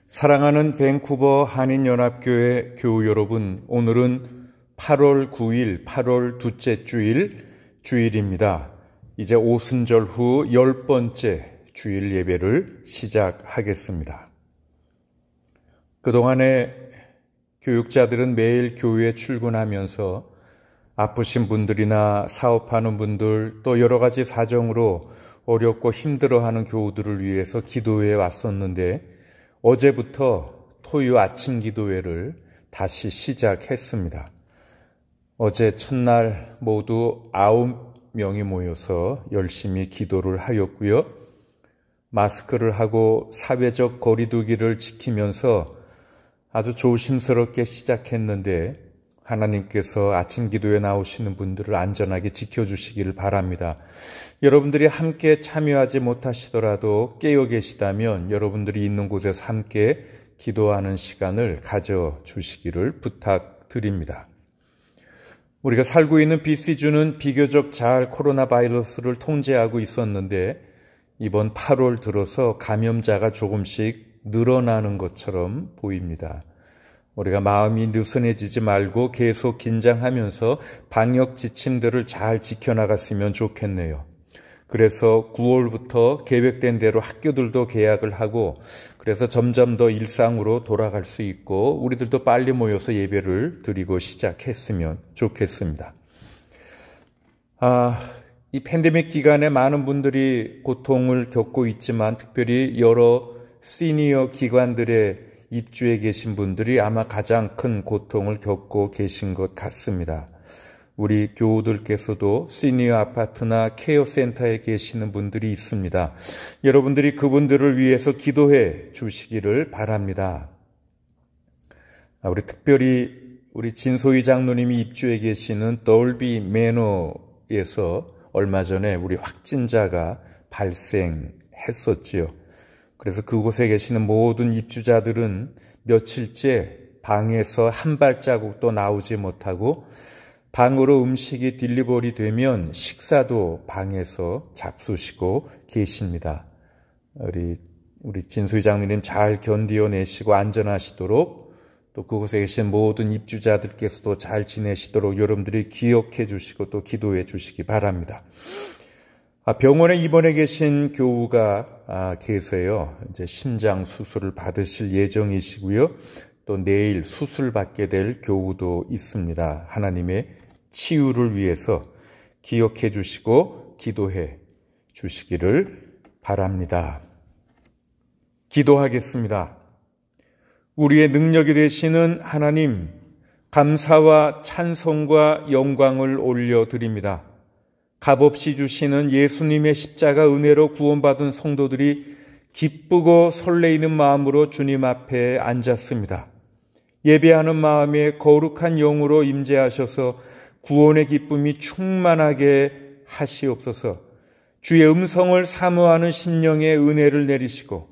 사랑하는 밴쿠버 한인연합교회 교우 여러분, 오늘은 8월 9일, 8월 둘째 주일입니다. 이제 오순절 후 10번째 주일 예배를 시작하겠습니다. 그동안에 교육자들은 매일 교회에 출근하면서 아프신 분들이나 사업하는 분들, 또 여러 가지 사정으로 어렵고 힘들어하는 교우들을 위해서 기도회에 왔었는데 어제부터 토요 아침 기도회를 다시 시작했습니다. 어제 첫날 모두 9명이 모여서 열심히 기도를 하였고요. 마스크를 하고 사회적 거리두기를 지키면서 아주 조심스럽게 시작했는데 하나님께서 아침 기도에 나오시는 분들을 안전하게 지켜주시기를 바랍니다. 여러분들이 함께 참여하지 못하시더라도 깨어 계시다면 여러분들이 있는 곳에서 함께 기도하는 시간을 가져주시기를 부탁드립니다. 우리가 살고 있는 BC주는 비교적 잘 코로나 바이러스를 통제하고 있었는데 이번 8월 들어서 감염자가 조금씩 늘어나는 것처럼 보입니다. 우리가 마음이 느슨해지지 말고 계속 긴장하면서 방역 지침들을 잘 지켜나갔으면 좋겠네요. 그래서 9월부터 계획된 대로 학교들도 개학을 하고 그래서 점점 더 일상으로 돌아갈 수 있고 우리들도 빨리 모여서 예배를 드리고 시작했으면 좋겠습니다. 이 팬데믹 기간에 많은 분들이 고통을 겪고 있지만 특별히 여러 시니어 기관들의 입주해 계신 분들이 아마 가장 큰 고통을 겪고 계신 것 같습니다. 우리 교우들께서도 시니어 아파트나 케어 센터에 계시는 분들이 있습니다. 여러분들이 그분들을 위해서 기도해 주시기를 바랍니다. 우리 특별히 우리 진소희 장로님이 입주해 계시는 돌비 매너에서 얼마 전에 우리 확진자가 발생했었지요. 그래서 그곳에 계시는 모든 입주자들은 며칠째 방에서 한 발자국도 나오지 못하고 방으로 음식이 딜리버리 되면 식사도 방에서 잡수시고 계십니다. 우리 진수희 장로님 잘 견디어내시고 안전하시도록 또 그곳에 계신 모든 입주자들께서도 잘 지내시도록 여러분들이 기억해 주시고 또 기도해 주시기 바랍니다. 병원에 입원해 계신 교우가 계세요. 이제 심장 수술을 받으실 예정이시고요. 또 내일 수술 받게 될 교우도 있습니다. 하나님의 치유를 위해서 기억해 주시고 기도해 주시기를 바랍니다. 기도하겠습니다. 우리의 능력이 되시는 하나님, 감사와 찬송과 영광을 올려드립니다. 값없이 주시는 예수님의 십자가 은혜로 구원받은 성도들이 기쁘고 설레이는 마음으로 주님 앞에 앉았습니다. 예배하는 마음에 거룩한 영으로 임재하셔서 구원의 기쁨이 충만하게 하시옵소서. 주의 음성을 사모하는 심령에 은혜를 내리시고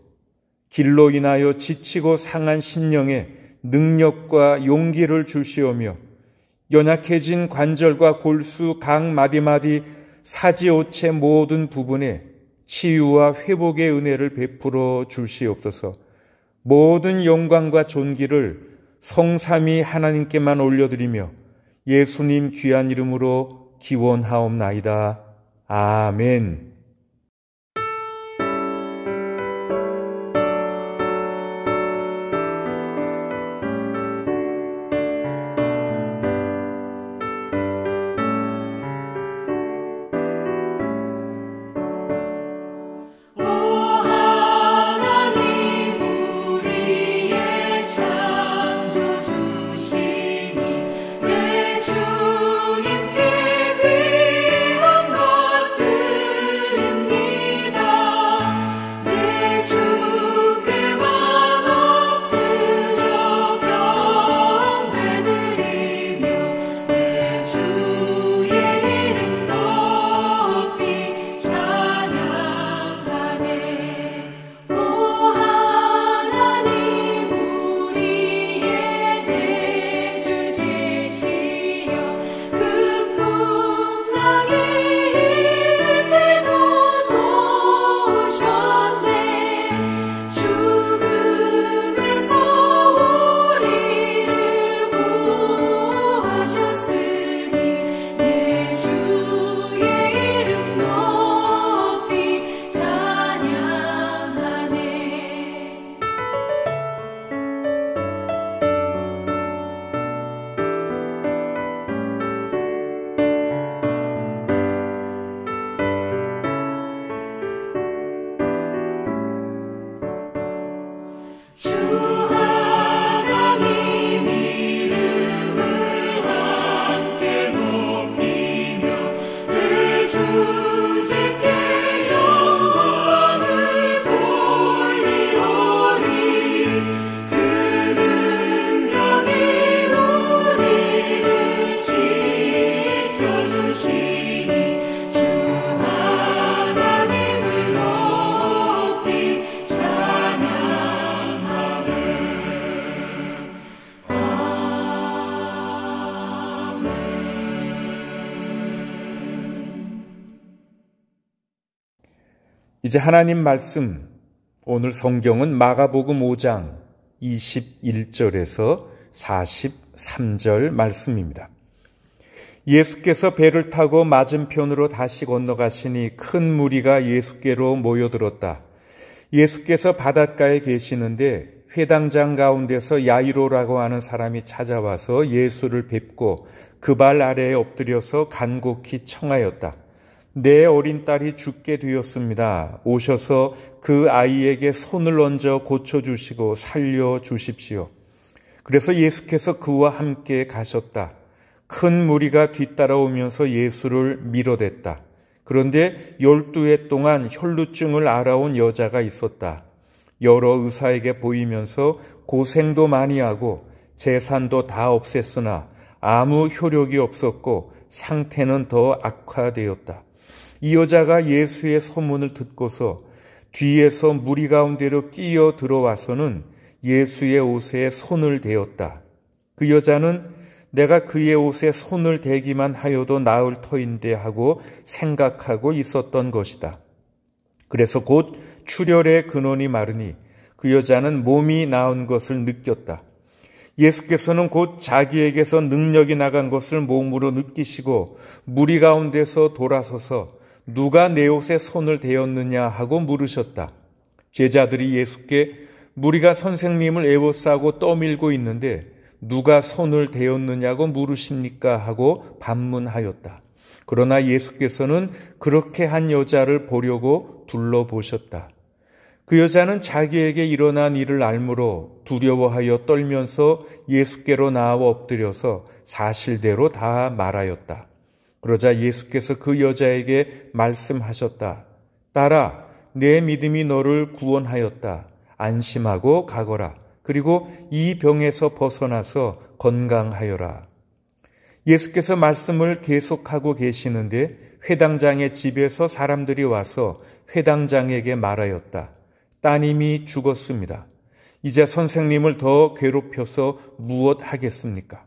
길로 인하여 지치고 상한 심령에 능력과 용기를 주시오며 연약해진 관절과 골수 각 마디마디 사지오체 모든 부분에 치유와 회복의 은혜를 베풀어 주시옵소서. 모든 영광과 존귀를 성삼위 하나님께만 올려드리며 예수님 귀한 이름으로 기원하옵나이다. 아멘. 주님께 귀한 것들 이제 하나님 말씀, 오늘 성경은 마가복음 5장 21절에서 43절 말씀입니다. 예수께서 배를 타고 맞은편으로 다시 건너가시니 큰 무리가 예수께로 모여들었다. 예수께서 바닷가에 계시는데 회당장 가운데서 야이로라고 하는 사람이 찾아와서 예수를 뵙고 그 발 아래에 엎드려서 간곡히 청하였다. 내 어린 딸이 죽게 되었습니다. 오셔서 그 아이에게 손을 얹어 고쳐주시고 살려주십시오. 그래서 예수께서 그와 함께 가셨다. 큰 무리가 뒤따라오면서 예수를 밀어댔다. 그런데 12해 동안 혈루증을 앓아온 여자가 있었다. 여러 의사에게 보이면서 고생도 많이 하고 재산도 다 없앴으나 아무 효력이 없었고 상태는 더 악화되었다. 이 여자가 예수의 소문을 듣고서 뒤에서 무리 가운데로 끼어 들어와서는 예수의 옷에 손을 대었다. 그 여자는 내가 그의 옷에 손을 대기만 하여도 나을 터인데 하고 생각하고 있었던 것이다. 그래서 곧 출혈의 근원이 마르니 그 여자는 몸이 나은 것을 느꼈다. 예수께서는 곧 자기에게서 능력이 나간 것을 몸으로 느끼시고 무리 가운데서 돌아서서 누가 내 옷에 손을 대었느냐 하고 물으셨다. 제자들이 예수께 무리가 선생님을 에워싸고 떠밀고 있는데 누가 손을 대었느냐고 물으십니까 하고 반문하였다. 그러나 예수께서는 그렇게 한 여자를 보려고 둘러보셨다. 그 여자는 자기에게 일어난 일을 알므로 두려워하여 떨면서 예수께로 나와 엎드려서 사실대로 다 말하였다. 그러자 예수께서 그 여자에게 말씀하셨다. 딸아, 내 믿음이 너를 구원하였다. 안심하고 가거라. 그리고 이 병에서 벗어나서 건강하여라. 예수께서 말씀을 계속하고 계시는데 회당장의 집에서 사람들이 와서 회당장에게 말하였다. 따님이 죽었습니다. 이제 선생님을 더 괴롭혀서 무엇 하겠습니까?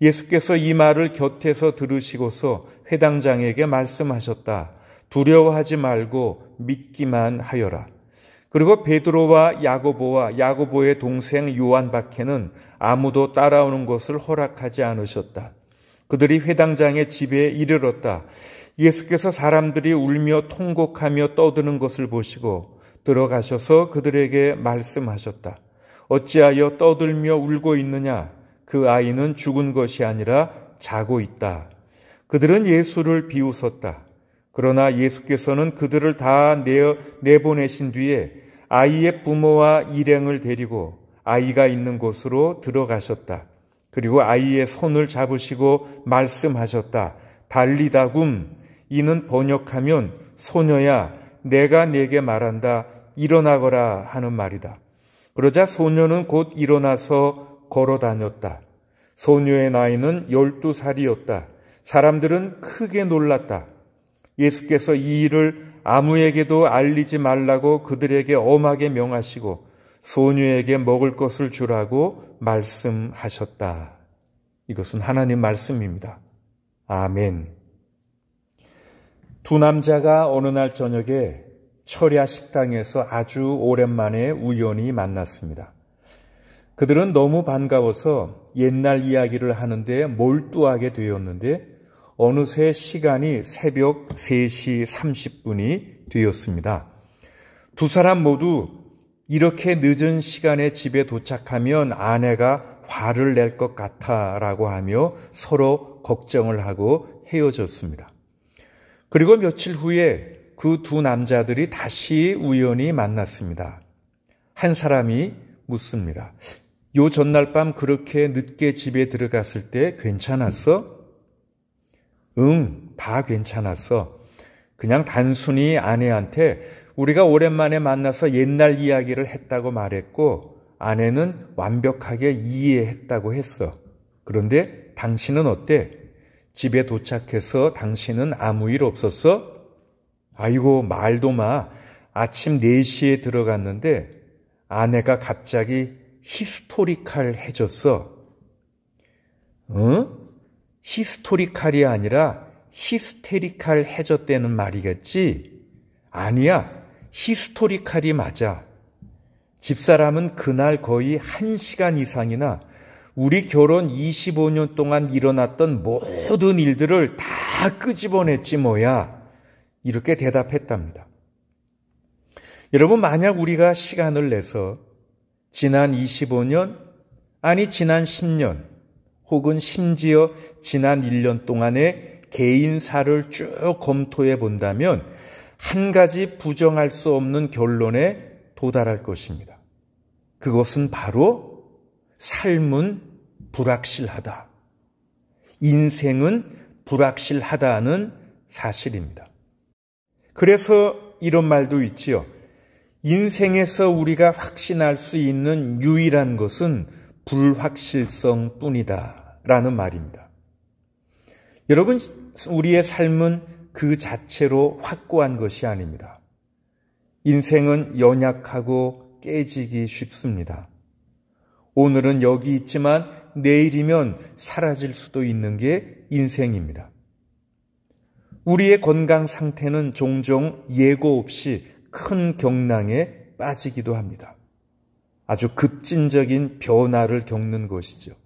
예수께서 이 말을 곁에서 들으시고서 회당장에게 말씀하셨다. 두려워하지 말고 믿기만 하여라. 그리고 베드로와 야고보의 동생 요한밖에는 아무도 따라오는 것을 허락하지 않으셨다. 그들이 회당장의 집에 이르렀다. 예수께서 사람들이 울며 통곡하며 떠드는 것을 보시고 들어가셔서 그들에게 말씀하셨다. 어찌하여 떠들며 울고 있느냐? 그 아이는 죽은 것이 아니라 자고 있다. 그들은 예수를 비웃었다. 그러나 예수께서는 그들을 다 내보내신 뒤에 아이의 부모와 일행을 데리고 아이가 있는 곳으로 들어가셨다. 그리고 아이의 손을 잡으시고 말씀하셨다. 달리다굼, 이는 번역하면 소녀야, 내가 네게 말한다. 일어나거라 하는 말이다. 그러자 소녀는 곧 일어나서 걸어 다녔다. 소녀의 나이는 12살이었다. 사람들은 크게 놀랐다. 예수께서 이 일을 아무에게도 알리지 말라고 그들에게 엄하게 명하시고 소녀에게 먹을 것을 주라고 말씀하셨다. 이것은 하나님 말씀입니다. 아멘. 두 남자가 어느 날 저녁에 철야 식당에서 아주 오랜만에 우연히 만났습니다. 그들은 너무 반가워서 옛날 이야기를 하는데 몰두하게 되었는데 어느새 시간이 새벽 3시 30분이 되었습니다. 두 사람 모두 이렇게 늦은 시간에 집에 도착하면 아내가 화를 낼 것 같아라고 하며 서로 걱정을 하고 헤어졌습니다. 그리고 며칠 후에 그 두 남자들이 다시 우연히 만났습니다. 한 사람이 묻습니다. 요 전날 밤 그렇게 늦게 집에 들어갔을 때 괜찮았어? 응, 다 괜찮았어. 그냥 단순히 아내한테 우리가 오랜만에 만나서 옛날 이야기를 했다고 말했고 아내는 완벽하게 이해했다고 했어. 그런데 당신은 어때? 집에 도착해서 당신은 아무 일 없었어? 아이고, 말도 마. 아침 4시에 들어갔는데 아내가 갑자기 히스토리칼해졌어. 응? 히스토리칼이 아니라 히스테리칼해졌다는 말이겠지? 아니야. 히스토리칼이 맞아 집사람은 그날 거의 1시간 이상이나 우리 결혼 25년 동안 일어났던 모든 일들을 다 끄집어냈지 뭐야. 이렇게 대답했답니다. 여러분, 만약 우리가 시간을 내서 지난 25년, 아니 지난 10년, 혹은 심지어 지난 1년 동안의 개인사를 쭉 검토해 본다면 한 가지 부정할 수 없는 결론에 도달할 것입니다. 그것은 바로 삶은 불확실하다. 인생은 불확실하다는 사실입니다. 그래서 이런 말도 있지요. 인생에서 우리가 확신할 수 있는 유일한 것은 불확실성 뿐이다 라는 말입니다. 여러분, 우리의 삶은 그 자체로 확고한 것이 아닙니다. 인생은 연약하고 깨지기 쉽습니다. 오늘은 여기 있지만 내일이면 사라질 수도 있는 게 인생입니다. 우리의 건강 상태는 종종 예고 없이 큰 경랑에 빠지기도 합니다. 아주 급진적인 변화를 겪는 것이죠.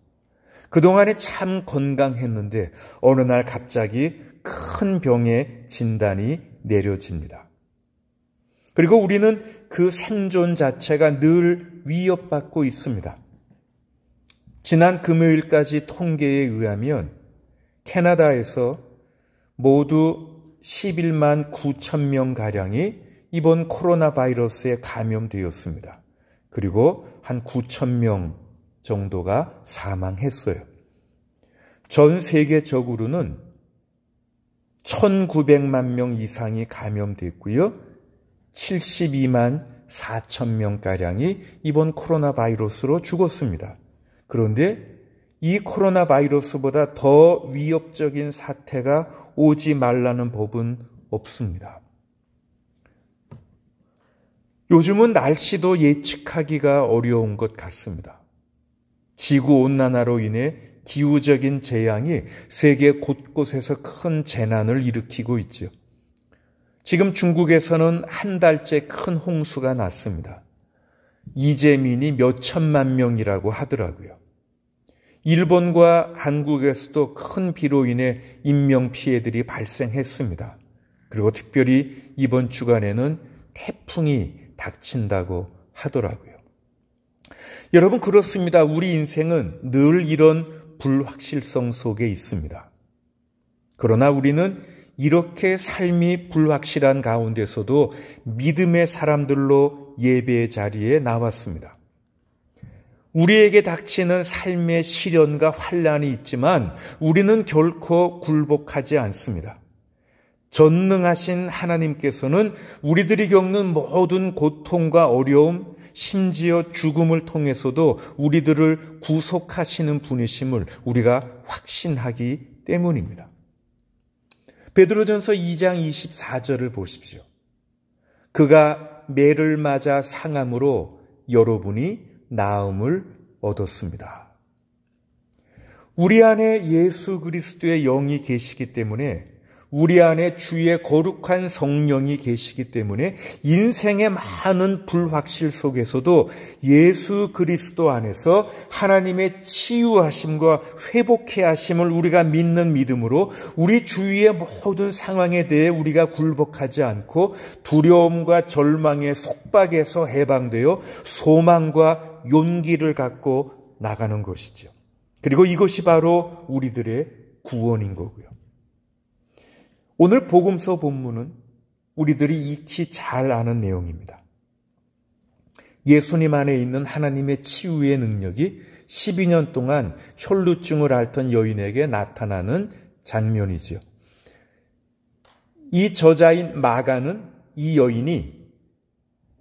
그동안에 참 건강했는데 어느 날 갑자기 큰 병의 진단이 내려집니다. 그리고 우리는 그 생존 자체가 늘 위협받고 있습니다. 지난 금요일까지 통계에 의하면 캐나다에서 모두 11만 9천 명가량이 이번 코로나 바이러스에 감염되었습니다. 그리고 한 9천 명 정도가 사망했어요. 전 세계적으로는 1,900만 명 이상이 감염됐고요. 72만 4천 명가량이 이번 코로나 바이러스로 죽었습니다. 그런데 이 코로나 바이러스보다 더 위협적인 사태가 오지 말라는 법은 없습니다. 요즘은 날씨도 예측하기가 어려운 것 같습니다. 지구온난화로 인해 기후적인 재앙이 세계 곳곳에서 큰 재난을 일으키고 있죠. 지금 중국에서는 한 달째 큰 홍수가 났습니다. 이재민이 몇 천만 명이라고 하더라고요. 일본과 한국에서도 큰 비로 인해 인명피해들이 발생했습니다. 그리고 특별히 이번 주간에는 태풍이 닥친다고 하더라고요. 여러분, 그렇습니다. 우리 인생은 늘 이런 불확실성 속에 있습니다. 그러나 우리는 이렇게 삶이 불확실한 가운데서도 믿음의 사람들로 예배의 자리에 나왔습니다. 우리에게 닥치는 삶의 시련과 환난이 있지만 우리는 결코 굴복하지 않습니다. 전능하신 하나님께서는 우리들이 겪는 모든 고통과 어려움, 심지어 죽음을 통해서도 우리들을 구속하시는 분이심을 우리가 확신하기 때문입니다. 베드로전서 2장 24절을 보십시오. 그가 매를 맞아 상함으로 여러분이 나음을 얻었습니다. 우리 안에 예수 그리스도의 영이 계시기 때문에, 우리 안에 주의 거룩한 성령이 계시기 때문에 인생의 많은 불확실 속에서도 예수 그리스도 안에서 하나님의 치유하심과 회복해 하심을 우리가 믿는 믿음으로 우리 주위의 모든 상황에 대해 우리가 굴복하지 않고 두려움과 절망의 속박에서 해방되어 소망과 용기를 갖고 나가는 것이죠. 그리고 이것이 바로 우리들의 구원인 거고요. 오늘 복음서 본문은 우리들이 익히 잘 아는 내용입니다. 예수님 안에 있는 하나님의 치유의 능력이 12년 동안 혈루증을 앓던 여인에게 나타나는 장면이지요. 이 저자인 마가는 이 여인이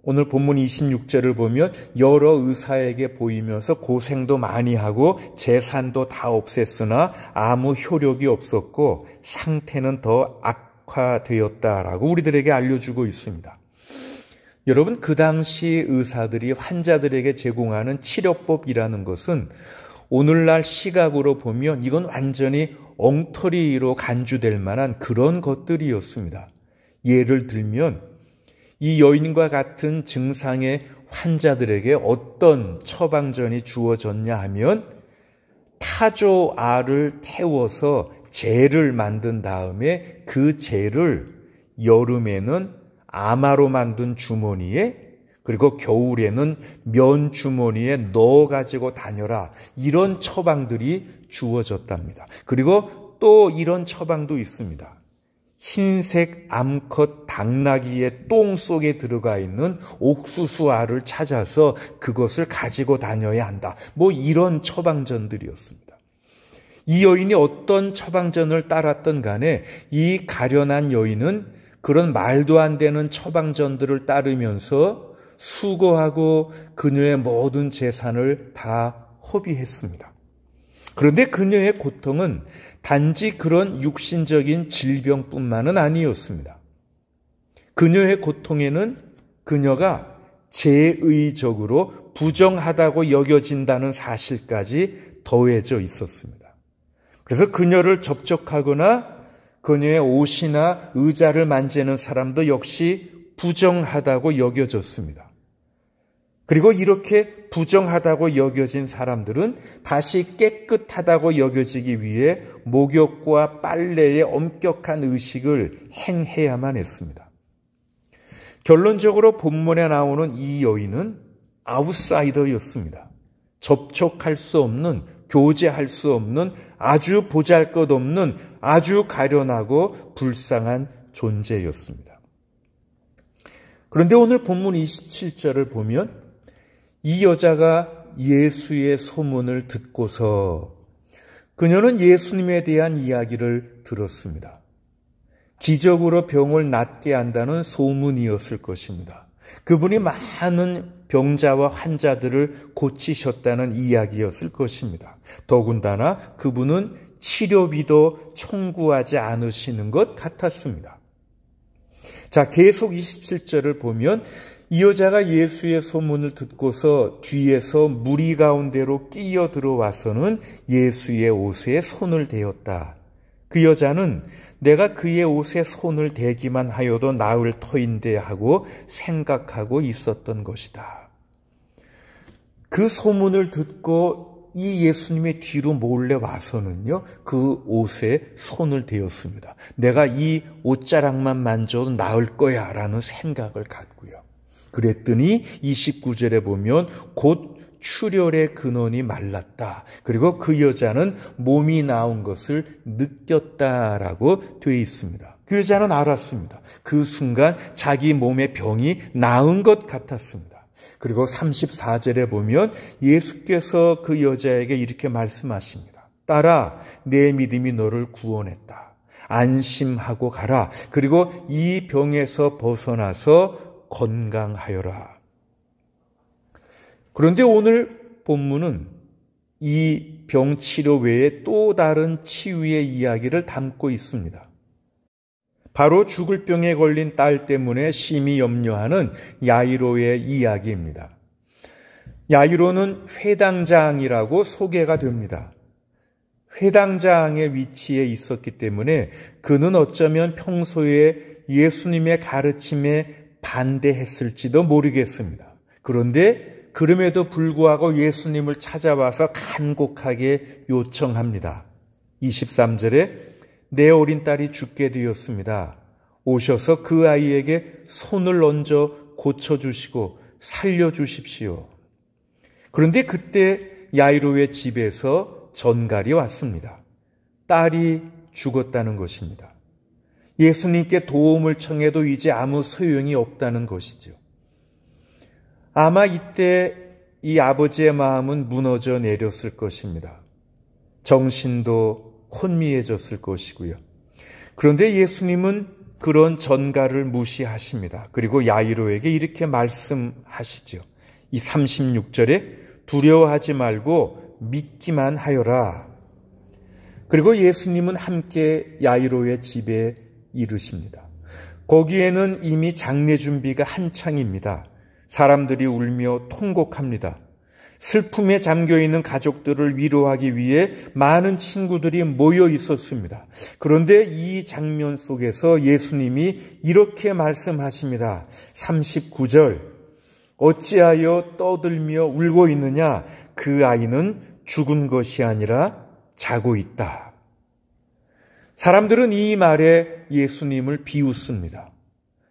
오늘 본문 26절을 보면 여러 의사에게 보이면서 고생도 많이 하고 재산도 다 없앴으나 아무 효력이 없었고 상태는 더 악화되었다라고 우리들에게 알려주고 있습니다. 여러분, 그 당시 의사들이 환자들에게 제공하는 치료법이라는 것은 오늘날 시각으로 보면 이건 완전히 엉터리로 간주될 만한 그런 것들이었습니다. 예를 들면 이 여인과 같은 증상의 환자들에게 어떤 처방전이 주어졌냐 하면 타조 알을 태워서 젤을 만든 다음에 그 젤을 여름에는 아마로 만든 주머니에, 그리고 겨울에는 면 주머니에 넣어 가지고 다녀라, 이런 처방들이 주어졌답니다. 그리고 또 이런 처방도 있습니다. 흰색 암컷 당나귀의 똥 속에 들어가 있는 옥수수 알을 찾아서 그것을 가지고 다녀야 한다. 이런 처방전들이었습니다. 이 여인이 어떤 처방전을 따랐던 간에 이 가련한 여인은 그런 말도 안 되는 처방전들을 따르면서 수고하고 그녀의 모든 재산을 다 허비했습니다. 그런데 그녀의 고통은 단지 그런 육신적인 질병뿐만은 아니었습니다. 그녀의 고통에는 그녀가 제의적으로 부정하다고 여겨진다는 사실까지 더해져 있었습니다. 그래서 그녀를 접촉하거나 그녀의 옷이나 의자를 만지는 사람도 역시 부정하다고 여겨졌습니다. 그리고 이렇게 부정하다고 여겨진 사람들은 다시 깨끗하다고 여겨지기 위해 목욕과 빨래의 엄격한 의식을 행해야만 했습니다. 결론적으로 본문에 나오는 이 여인은 아웃사이더였습니다. 접촉할 수 없는, 교제할 수 없는, 아주 보잘것없는, 아주 가련하고 불쌍한 존재였습니다. 그런데 오늘 본문 27절을 보면 이 여자가 예수의 소문을 듣고서 그녀는 예수님에 대한 이야기를 들었습니다. 기적으로 병을 낫게 한다는 소문이었을 것입니다. 그분이 많은 병자와 환자들을 고치셨다는 이야기였을 것입니다. 더군다나 그분은 치료비도 청구하지 않으시는 것 같았습니다. 자, 계속 27절을 보면 이 여자가 예수의 소문을 듣고서 뒤에서 무리 가운데로 끼어 들어와서는 예수의 옷에 손을 대었다. 그 여자는 내가 그의 옷에 손을 대기만 하여도 나을 터인데 하고 생각하고 있었던 것이다. 그 소문을 듣고 이 예수님의 뒤로 몰래 와서는요, 그 옷에 손을 대었습니다. 내가 이 옷자락만 만져도 나을 거야 라는 생각을 갖고요. 그랬더니 29절에 보면 곧 출혈의 근원이 말랐다. 그리고 그 여자는 몸이 나온 것을 느꼈다라고 되어 있습니다. 그 여자는 알았습니다. 그 순간 자기 몸의 병이 나은 것 같았습니다. 그리고 34절에 보면 예수께서 그 여자에게 이렇게 말씀하십니다. 딸아, 내 믿음이 너를 구원했다. 안심하고 가라. 그리고 이 병에서 벗어나서 건강하여라. 그런데 오늘 본문은 이 병치료 외에 또 다른 치유의 이야기를 담고 있습니다. 바로 죽을 병에 걸린 딸 때문에 심히 염려하는 야이로의 이야기입니다. 야이로는 회당장이라고 소개가 됩니다. 회당장의 위치에 있었기 때문에 그는 어쩌면 평소에 예수님의 가르침에 반대했을지도 모르겠습니다. 그런데 그럼에도 불구하고 예수님을 찾아와서 간곡하게 요청합니다. 23절에 내 어린 딸이 죽게 되었습니다. 오셔서 그 아이에게 손을 얹어 고쳐주시고 살려주십시오. 그런데 그때 야이로의 집에서 전갈이 왔습니다. 딸이 죽었다는 것입니다. 예수님께 도움을 청해도 이제 아무 소용이 없다는 것이죠. 아마 이때 이 아버지의 마음은 무너져 내렸을 것입니다. 정신도 혼미해졌을 것이고요. 그런데 예수님은 그런 전갈을 무시하십니다. 그리고 야이로에게 이렇게 말씀하시죠. 이 36절에 두려워하지 말고 믿기만 하여라. 그리고 예수님은 함께 야이로의 집에 이르십니다. 거기에는 이미 장례 준비가 한창입니다. 사람들이 울며 통곡합니다. 슬픔에 잠겨있는 가족들을 위로하기 위해 많은 친구들이 모여 있었습니다. 그런데 이 장면 속에서 예수님이 이렇게 말씀하십니다. 39절, 어찌하여 떠들며 울고 있느냐? 그 아이는 죽은 것이 아니라 자고 있다. 사람들은 이 말에 예수님을 비웃습니다.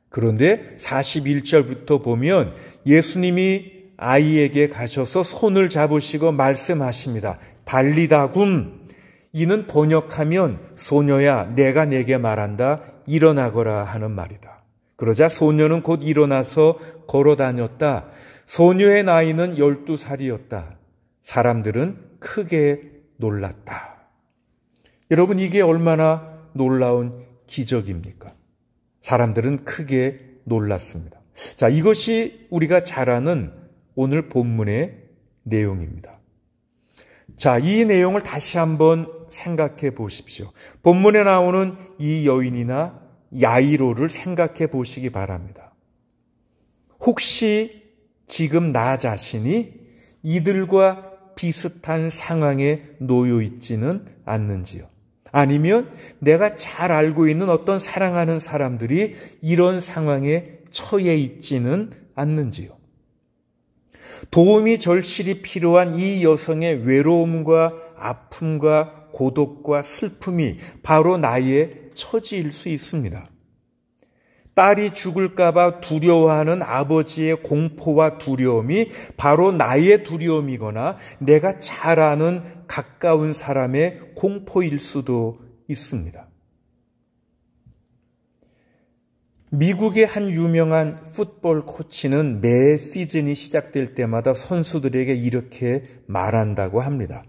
그런데 41절부터 보면 예수님이 아이에게 가셔서 손을 잡으시고 말씀하십니다. 달리다굼. 이는 번역하면 소녀야 내가 내게 말한다. 일어나거라 하는 말이다. 그러자 소녀는 곧 일어나서 걸어 다녔다. 소녀의 나이는 12살이었다. 사람들은 크게 놀랐다. 여러분, 이게 얼마나 놀라운 기적입니까? 사람들은 크게 놀랐습니다. 자, 이것이 우리가 잘 아는 오늘 본문의 내용입니다. 자, 이 내용을 다시 한번 생각해 보십시오. 본문에 나오는 이 여인이나 야이로를 생각해 보시기 바랍니다. 혹시 지금 나 자신이 이들과 비슷한 상황에 놓여 있지는 않는지요? 아니면 내가 잘 알고 있는 어떤 사랑하는 사람들이 이런 상황에 처해 있지는 않는지요? 도움이 절실히 필요한 이 여성의 외로움과 아픔과 고독과 슬픔이 바로 나의 처지일 수 있습니다. 딸이 죽을까 봐 두려워하는 아버지의 공포와 두려움이 바로 나의 두려움이거나 내가 잘 아는 가까운 사람의 공포일 수도 있습니다. 미국의 한 유명한 풋볼 코치는 매 시즌이 시작될 때마다 선수들에게 이렇게 말한다고 합니다.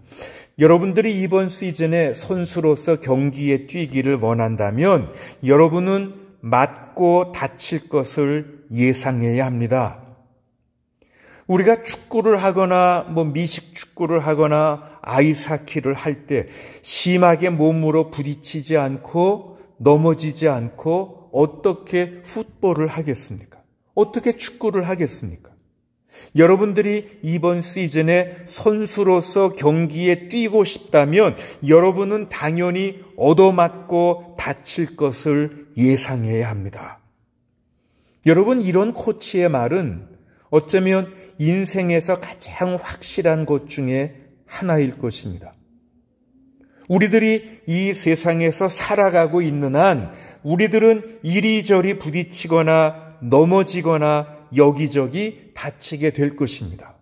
여러분들이 이번 시즌에 선수로서 경기에 뛰기를 원한다면 여러분은 맞고 다칠 것을 예상해야 합니다. 우리가 축구를 하거나 미식 축구를 하거나 아이스하키를 할 때 심하게 몸으로 부딪히지 않고 넘어지지 않고 어떻게 풋볼을 하겠습니까? 어떻게 축구를 하겠습니까? 여러분들이 이번 시즌에 선수로서 경기에 뛰고 싶다면 여러분은 당연히 얻어맞고 다칠 것을 예상해야 합니다. 여러분, 이런 코치의 말은 어쩌면 인생에서 가장 확실한 것 중에 하나일 것입니다. 우리들이 이 세상에서 살아가고 있는 한 우리들은 이리저리 부딪히거나 넘어지거나 여기저기 다치게 될 것입니다.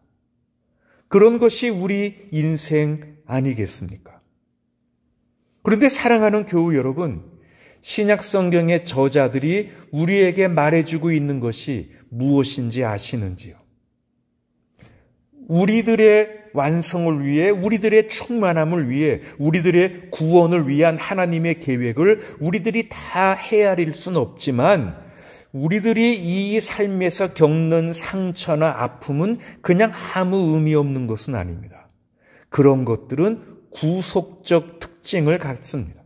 그런 것이 우리 인생 아니겠습니까? 그런데 사랑하는 교우 여러분, 신약 성경의 저자들이 우리에게 말해주고 있는 것이 무엇인지 아시는지요? 우리들의 완성을 위해, 우리들의 충만함을 위해, 우리들의 구원을 위한 하나님의 계획을 우리들이 다 헤아릴 수는 없지만 우리들이 이 삶에서 겪는 상처나 아픔은 그냥 아무 의미 없는 것은 아닙니다. 그런 것들은 구속적 특징을 갖습니다.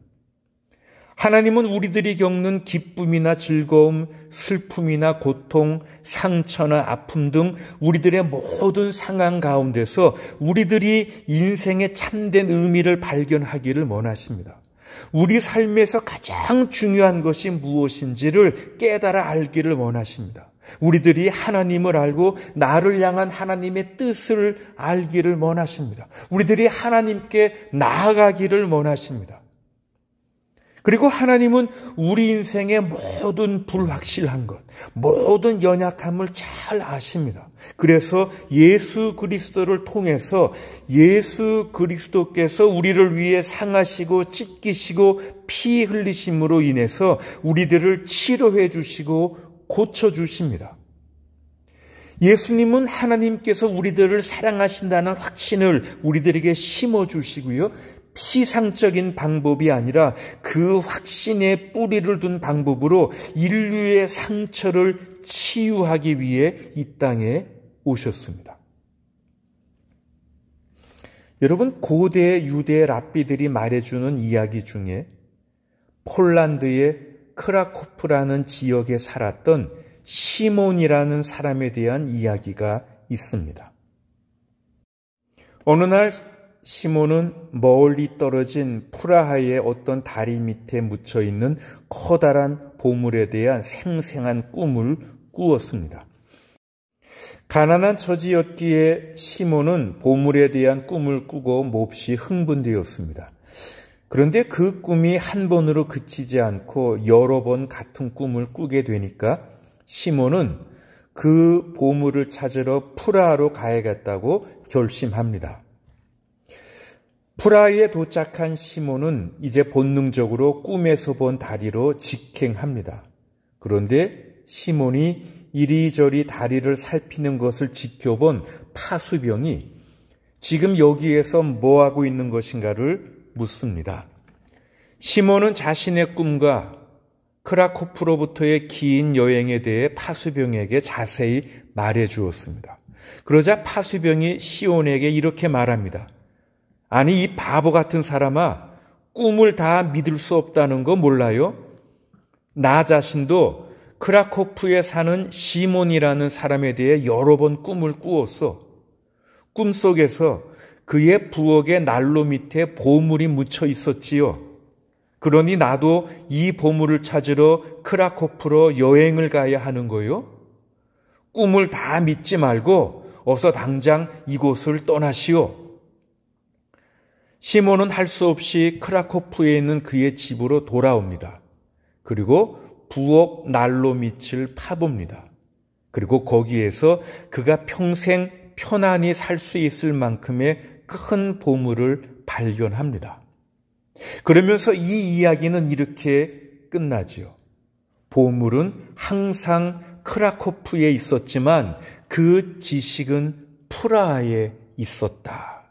하나님은 우리들이 겪는 기쁨이나 즐거움, 슬픔이나 고통, 상처나 아픔 등 우리들의 모든 상황 가운데서 우리들이 인생의 참된 의미를 발견하기를 원하십니다. 우리 삶에서 가장 중요한 것이 무엇인지를 깨달아 알기를 원하십니다. 우리들이 하나님을 알고 나를 향한 하나님의 뜻을 알기를 원하십니다. 우리들이 하나님께 나아가기를 원하십니다. 그리고 하나님은 우리 인생의 모든 불확실한 것, 모든 연약함을 잘 아십니다. 그래서 예수 그리스도를 통해서 예수 그리스도께서 우리를 위해 상하시고 찢기시고 피 흘리심으로 인해서 우리들을 치료해 주시고 고쳐 주십니다. 예수님은 하나님께서 우리들을 사랑하신다는 확신을 우리들에게 심어 주시고요. 피상적인 방법이 아니라 그 확신에 뿌리를 둔 방법으로 인류의 상처를 치유하기 위해 이 땅에 오셨습니다. 여러분, 고대 유대 랍비들이 말해주는 이야기 중에 폴란드의 크라코프라는 지역에 살았던 시몬이라는 사람에 대한 이야기가 있습니다. 어느 날 시몬은 멀리 떨어진 프라하의 어떤 다리 밑에 묻혀 있는 커다란 보물에 대한 생생한 꿈을 꾸었습니다. 가난한 처지였기에 시몬은 보물에 대한 꿈을 꾸고 몹시 흥분되었습니다. 그런데 그 꿈이 한 번으로 그치지 않고 여러 번 같은 꿈을 꾸게 되니까 시몬은 그 보물을 찾으러 프라하로 가야겠다고 결심합니다. 프라하에 도착한 시몬은 이제 본능적으로 꿈에서 본 다리로 직행합니다. 그런데 시몬이 이리저리 다리를 살피는 것을 지켜본 파수병이 지금 여기에서 뭐하고 있는 것인가를 묻습니다. 시몬은 자신의 꿈과 크라코프로부터의 긴 여행에 대해 파수병에게 자세히 말해 주었습니다. 그러자 파수병이 시몬에게 이렇게 말합니다. 아니, 이 바보 같은 사람아, 꿈을 다 믿을 수 없다는 거 몰라요? 나 자신도 크라코프에 사는 시몬이라는 사람에 대해 여러 번 꿈을 꾸었어. 꿈속에서 그의 부엌의 난로 밑에 보물이 묻혀 있었지요. 그러니 나도 이 보물을 찾으러 크라코프로 여행을 가야 하는 거요. 꿈을 다 믿지 말고 어서 당장 이곳을 떠나시오. 시몬은 할 수 없이 크라코프에 있는 그의 집으로 돌아옵니다. 그리고 부엌 난로 밑을 파봅니다. 그리고 거기에서 그가 평생 편안히 살 수 있을 만큼의 큰 보물을 발견합니다. 그러면서 이 이야기는 이렇게 끝나지요. 보물은 항상 크라코프에 있었지만 그 지식은 프라하에 있었다.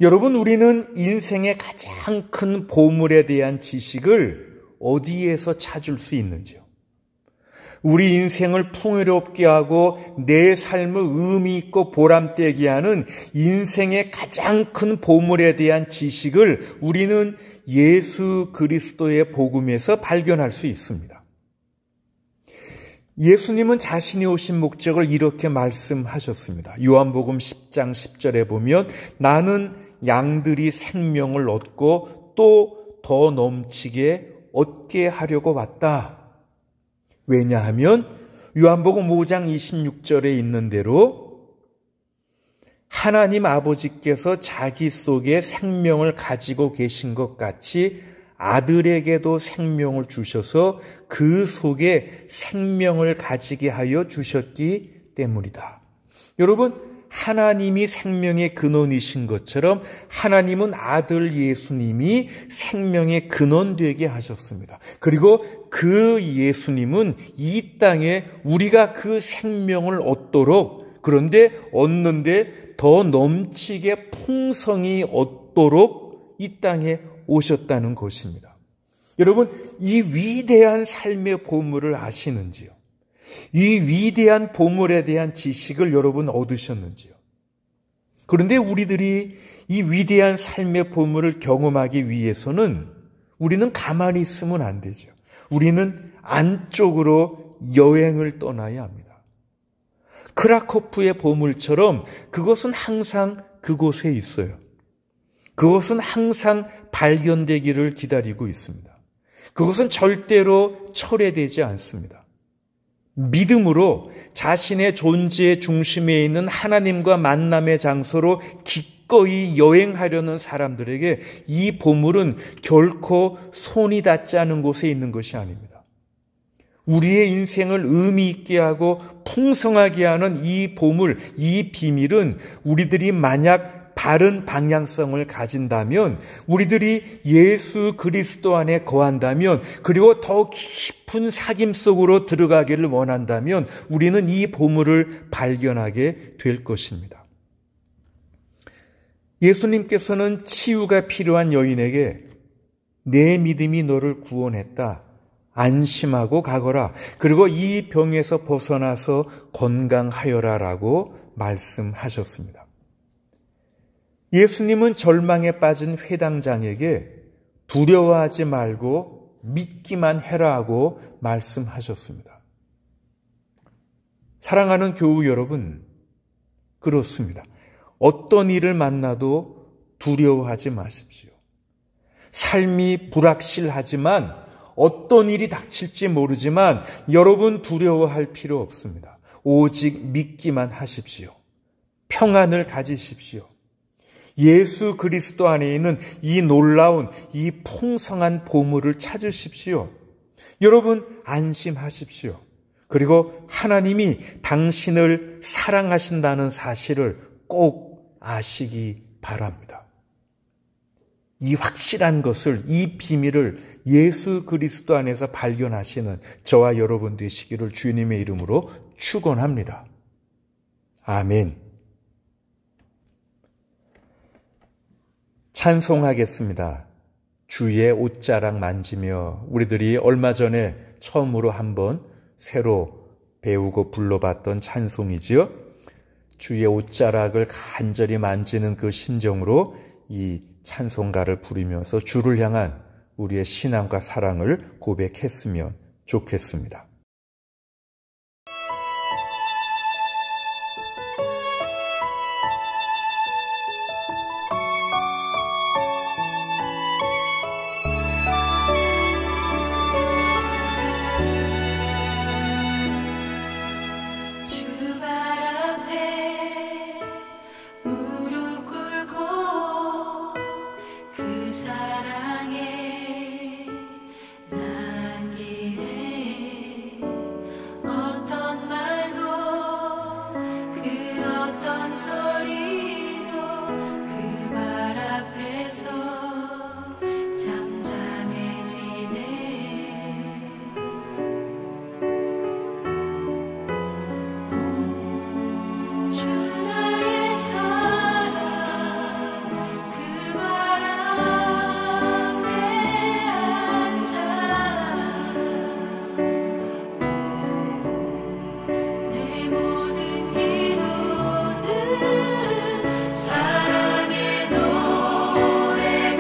여러분, 우리는 인생의 가장 큰 보물에 대한 지식을 어디에서 찾을 수 있는지요? 우리 인생을 풍요롭게 하고 내 삶을 의미 있고 보람되게 하는 인생의 가장 큰 보물에 대한 지식을 우리는 예수 그리스도의 복음에서 발견할 수 있습니다. 예수님은 자신이 오신 목적을 이렇게 말씀하셨습니다. 요한복음 10장 10절에 보면 나는 양들이 생명을 얻고 또 더 넘치게 얻게 하려고 왔다. 왜냐하면 요한복음 5장 26절에 있는 대로 하나님 아버지께서 자기 속에 생명을 가지고 계신 것 같이 아들에게도 생명을 주셔서 그 속에 생명을 가지게 하여 주셨기 때문이다. 여러분, 하나님이 생명의 근원이신 것처럼 하나님은 아들 예수님이 생명의 근원 되게 하셨습니다. 그리고 그 예수님은 이 땅에 우리가 그 생명을 얻도록, 그런데 얻는데 더 넘치게 풍성히 얻도록 이 땅에 오셨다는 것입니다. 여러분, 이 위대한 삶의 보물을 아시는지요? 이 위대한 보물에 대한 지식을 여러분 얻으셨는지요? 그런데 우리들이 이 위대한 삶의 보물을 경험하기 위해서는 우리는 가만히 있으면 안 되죠. 우리는 안쪽으로 여행을 떠나야 합니다. 크라코프의 보물처럼 그것은 항상 그곳에 있어요. 그것은 항상 발견되기를 기다리고 있습니다. 그것은 절대로 철회되지 않습니다. 믿음으로 자신의 존재의 중심에 있는 하나님과 만남의 장소로 기꺼이 여행하려는 사람들에게 이 보물은 결코 손이 닿지 않은 곳에 있는 것이 아닙니다. 우리의 인생을 의미 있게 하고 풍성하게 하는 이 보물, 이 비밀은 우리들이 만약 바른 방향성을 가진다면, 우리들이 예수 그리스도 안에 거한다면, 그리고 더 깊은 사귐 속으로 들어가기를 원한다면 우리는 이 보물을 발견하게 될 것입니다. 예수님께서는 치유가 필요한 여인에게 내 믿음이 너를 구원했다. 안심하고 가거라. 그리고 이 병에서 벗어나서 건강하여라라고 말씀하셨습니다. 예수님은 절망에 빠진 회당장에게 두려워하지 말고 믿기만 해라 하고 말씀하셨습니다. 사랑하는 교우 여러분, 그렇습니다. 어떤 일을 만나도 두려워하지 마십시오. 삶이 불확실하지만 어떤 일이 닥칠지 모르지만 여러분 두려워할 필요 없습니다. 오직 믿기만 하십시오. 평안을 가지십시오. 예수 그리스도 안에 있는 이 놀라운 이 풍성한 보물을 찾으십시오. 여러분 안심하십시오. 그리고 하나님이 당신을 사랑하신다는 사실을 꼭 아시기 바랍니다. 이 확실한 것을, 이 비밀을 예수 그리스도 안에서 발견하시는 저와 여러분 되시기를 주님의 이름으로 축원합니다. 아멘. 찬송하겠습니다. 주의 옷자락 만지며. 우리들이 얼마 전에 처음으로 한번 새로 배우고 불러봤던 찬송이지요. 주의 옷자락을 간절히 만지는 그 심정으로 이 찬송가를 부르면서 주를 향한 우리의 신앙과 사랑을 고백했으면 좋겠습니다. 사랑의 노래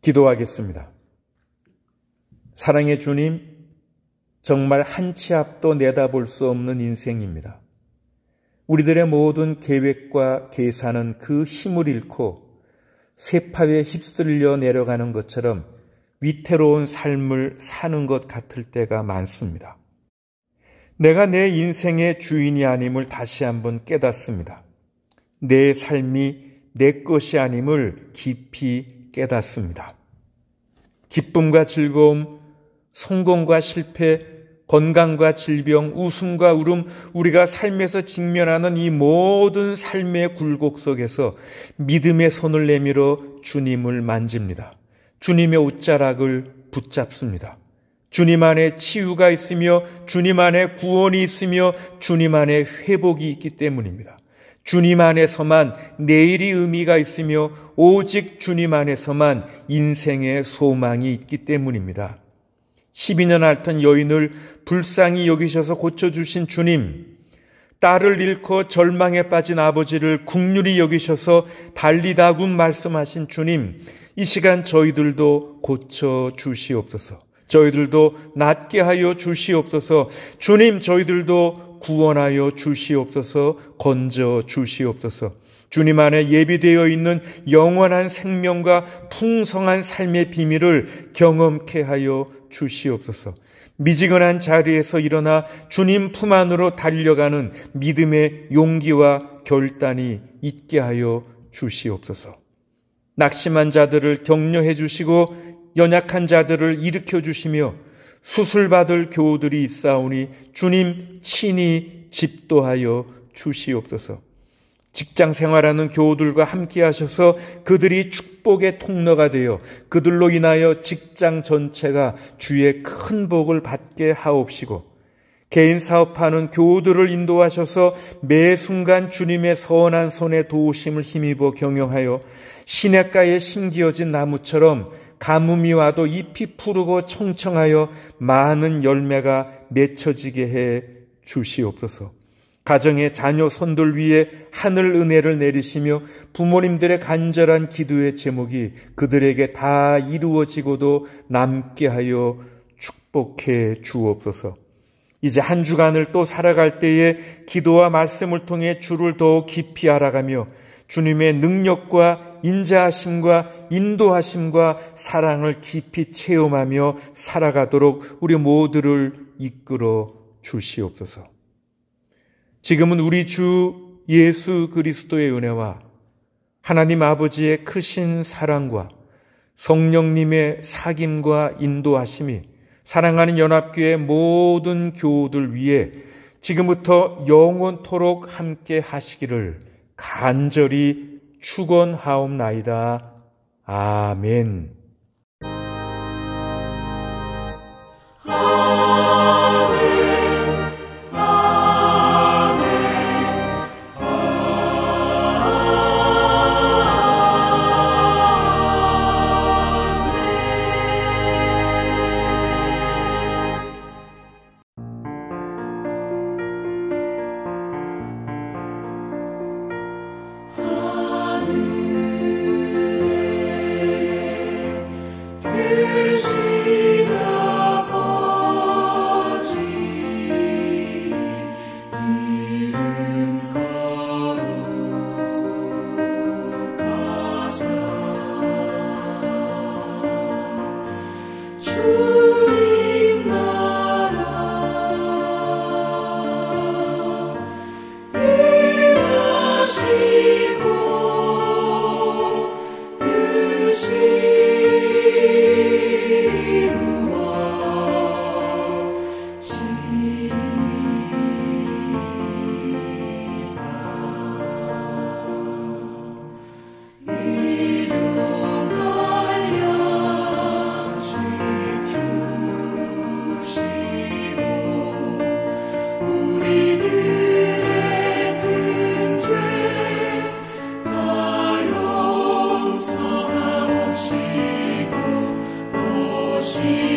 기도하겠습니다. 사랑의 주님, 정말 한 치 앞도 내다볼 수 없는 인생입니다. 우리들의 모든 계획과 계산은 그 힘을 잃고 쇠파에 휩쓸려 내려가는 것처럼 위태로운 삶을 사는 것 같을 때가 많습니다. 내가 내 인생의 주인이 아님을 다시 한번 깨닫습니다. 내 삶이 내 것이 아님을 깊이 깨닫습니다. 기쁨과 즐거움, 성공과 실패, 건강과 질병, 웃음과 울음, 우리가 삶에서 직면하는 이 모든 삶의 굴곡 속에서 믿음의 손을 내밀어 주님을 만집니다. 주님의 옷자락을 붙잡습니다. 주님 안에 치유가 있으며 주님 안에 구원이 있으며 주님 안에 회복이 있기 때문입니다. 주님 안에서만 내일이 의미가 있으며 오직 주님 안에서만 인생의 소망이 있기 때문입니다. 12년 앓던 여인을 불쌍히 여기셔서 고쳐주신 주님, 딸을 잃고 절망에 빠진 아버지를 긍휼히 여기셔서 달리다군 말씀하신 주님, 이 시간 저희들도 고쳐주시옵소서. 저희들도 낫게 하여 주시옵소서. 주님, 저희들도 구원하여 주시옵소서. 건져 주시옵소서. 주님 안에 예비되어 있는 영원한 생명과 풍성한 삶의 비밀을 경험케 하여 주시옵소서. 미지근한 자리에서 일어나 주님 품 안으로 달려가는 믿음의 용기와 결단이 있게 하여 주시옵소서. 낙심한 자들을 격려해 주시고 연약한 자들을 일으켜 주시며 수술받을 교우들이 있사오니 주님 친히 집도하여 주시옵소서. 직장 생활하는 교우들과 함께 하셔서 그들이 축복의 통로가 되어 그들로 인하여 직장 전체가 주의 큰 복을 받게 하옵시고, 개인 사업하는 교우들을 인도하셔서 매 순간 주님의 선한 손에 도우심을 힘입어 경영하여 시냇가에 심기어진 나무처럼 가뭄이 와도 잎이 푸르고 청청하여 많은 열매가 맺혀지게 해 주시옵소서. 가정의 자녀 손들 위에 하늘 은혜를 내리시며 부모님들의 간절한 기도의 제목이 그들에게 다 이루어지고도 남게 하여 축복해 주옵소서. 이제 한 주간을 또 살아갈 때에 기도와 말씀을 통해 주를 더 깊이 알아가며 주님의 능력과 인자하심과 인도하심과 사랑을 깊이 체험하며 살아가도록 우리 모두를 이끌어 주시옵소서. 지금은 우리 주 예수 그리스도의 은혜와 하나님 아버지의 크신 사랑과 성령님의 사귐과 인도하심이 사랑하는 연합교회 모든 교우들 위해 지금부터 영원토록 함께 하시기를 간절히 축원하옵나이다. 아멘. she